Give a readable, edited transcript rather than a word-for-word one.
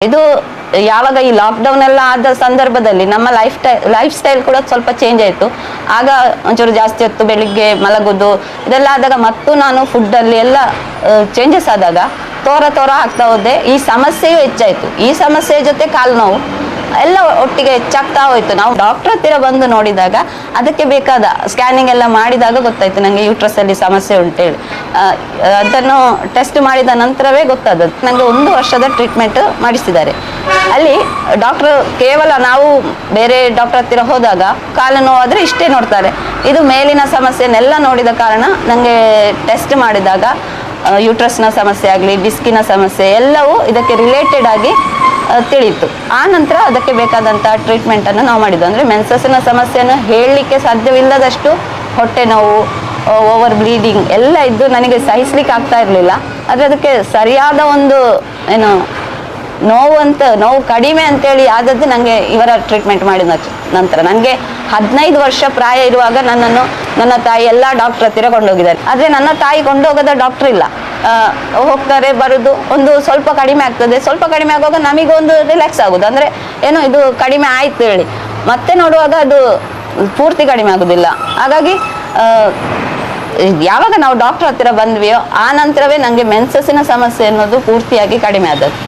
ಇದು ಯಾವಾಗ ಈ ಲಾಕ್ಡೌನ್ ಎಲ್ಲ ಆದ ಸಂದರ್ಭದಲ್ಲಿ ನಮ್ಮ ಲೈಫ್ ಸ್ಟೈಲ್ ಕೂಡ ಸ್ವಲ್ಪ ಚೇಂಜ್ ಆಯಿತು. ಆಗ ಒಂಚೂರು ಜಾಸ್ತಿ ಹೊತ್ತು ಬೆಳಿಗ್ಗೆ ಮಲಗೋದು ಇದೆಲ್ಲ ಆದಾಗ ಮತ್ತು ನಾನು ಫುಡ್ಡಲ್ಲಿ ಎಲ್ಲ ಚೇಂಜಸ್ ಆದಾಗ ತೋರ ಆಗ್ತಾ ಹೋದೆ. ಈ ಸಮಸ್ಯೆಯೂ ಹೆಚ್ಚಾಯಿತು. ಈ ಸಮಸ್ಯೆ ಜೊತೆ ಕಾಲು ನೋವು ಎಲ್ಲ ಒಟ್ಟಿಗೆ ಹೆಚ್ಚಾಗ್ತಾ ಹೋಯ್ತು. ನಾವು ಡಾಕ್ಟರ್ ಹತ್ತಿರ ಬಂದು ನೋಡಿದಾಗ ಅದಕ್ಕೆ ಬೇಕಾದ ಸ್ಕ್ಯಾನಿಂಗ್ ಎಲ್ಲ ಮಾಡಿದಾಗ ಗೊತ್ತಾಯ್ತು ನನಗೆ ಯೂಟ್ರಸಲ್ಲಿ ಸಮಸ್ಯೆ ಉಂಟೇಳಿ. ಅದನ್ನು ಟೆಸ್ಟ್ ಮಾಡಿದ ನಂತರವೇ ಗೊತ್ತಾದದ್ದು. ನನಗೆ 1 ವರ್ಷದ ಟ್ರೀಟ್ಮೆಂಟ್ ಮಾಡಿಸಿದ್ದಾರೆ. ಅಲ್ಲಿ ಡಾಕ್ಟ್ರು ಕೇವಲ ನಾವು ಬೇರೆ ಡಾಕ್ಟರ್ ಹತ್ತಿರ ಹೋದಾಗ ಕಾಲು ನೋವಾದರೆ ಇಷ್ಟೇ ನೋಡ್ತಾರೆ. ಇದು ಮೇಲಿನ ಸಮಸ್ಯೆನೆಲ್ಲ ನೋಡಿದ ಕಾರಣ ನನಗೆ ಟೆಸ್ಟ್ ಮಾಡಿದಾಗ ಯೂಟ್ರಸ್ನ ಸಮಸ್ಯೆ ಆಗಲಿ ಡಿಸ್ಕಿನ ಸಮಸ್ಯೆ ಎಲ್ಲವೂ ಇದಕ್ಕೆ ರಿಲೇಟೆಡ್ ಆಗಿ ತಿಳಿಯಿತು. ಆ ನಂತರ ಅದಕ್ಕೆ ಬೇಕಾದಂಥ ಟ್ರೀಟ್ಮೆಂಟನ್ನು ನಾವು ಮಾಡಿದ್ದು. ಅಂದರೆ ಮೆನ್ಸಸ್ಸಿನ ಸಮಸ್ಯೆಯನ್ನು ಹೇಳಲಿಕ್ಕೆ ಸಾಧ್ಯವಿಲ್ಲದಷ್ಟು ಹೊಟ್ಟೆ ನೋವು, ಓವರ್ ಬ್ಲೀಡಿಂಗ್ ಎಲ್ಲ ಇದ್ದು ನನಗೆ ಸಹಿಸ್ಲಿಕ್ಕೆ ಆಗ್ತಾ ಇರಲಿಲ್ಲ. ಆದರೆ ಅದಕ್ಕೆ ಸರಿಯಾದ ಒಂದು ಏನು ನೋವು ಕಡಿಮೆ ಅಂತೇಳಿ ಆದದ್ದು ನನಗೆ ಇವರ ಟ್ರೀಟ್ಮೆಂಟ್ ಮಾಡಿದ ನಂತರ. ನನಗೆ 15 ವರ್ಷ ಪ್ರಾಯ ಇರುವಾಗ ನನ್ನನ್ನು ನನ್ನ ತಾಯಿ ಎಲ್ಲ ಡಾಕ್ಟ್ರ್ ಹತ್ತಿರ ಕೊಂಡೋಗಿದ್ದಾರೆ. ಆದರೆ ನನ್ನ ತಾಯಿ ಕೊಂಡೋಗೋದ ಡಾಕ್ಟ್ರ್ ಇಲ್ಲ. ಹೋಗ್ತಾರೆ ಬರೋದು, ಒಂದು ಸ್ವಲ್ಪ ಕಡಿಮೆ ಆಗ್ತದೆ, ಸ್ವಲ್ಪ ಕಡಿಮೆ ಆಗುವಾಗ ನಮಗೊಂದು ರಿಲ್ಯಾಕ್ಸ್ ಆಗೋದು. ಅಂದರೆ ಏನೋ ಇದು ಕಡಿಮೆ ಆಯ್ತು ಹೇಳಿ ಮತ್ತೆ ನೋಡುವಾಗ ಅದು ಪೂರ್ತಿ ಕಡಿಮೆ ಆಗೋದಿಲ್ಲ. ಹಾಗಾಗಿ ಯಾವಾಗ ನಾವು ಡಾಕ್ಟರ್ ಹತ್ತಿರ ಬಂದ್ವಿಯೋ ಆ ನಂತರವೇ ನನಗೆ ಮೆನ್ಸಸ್ಸಿನ ಸಮಸ್ಯೆ ಅನ್ನೋದು ಪೂರ್ತಿಯಾಗಿ ಕಡಿಮೆ ಆದದ್ದು.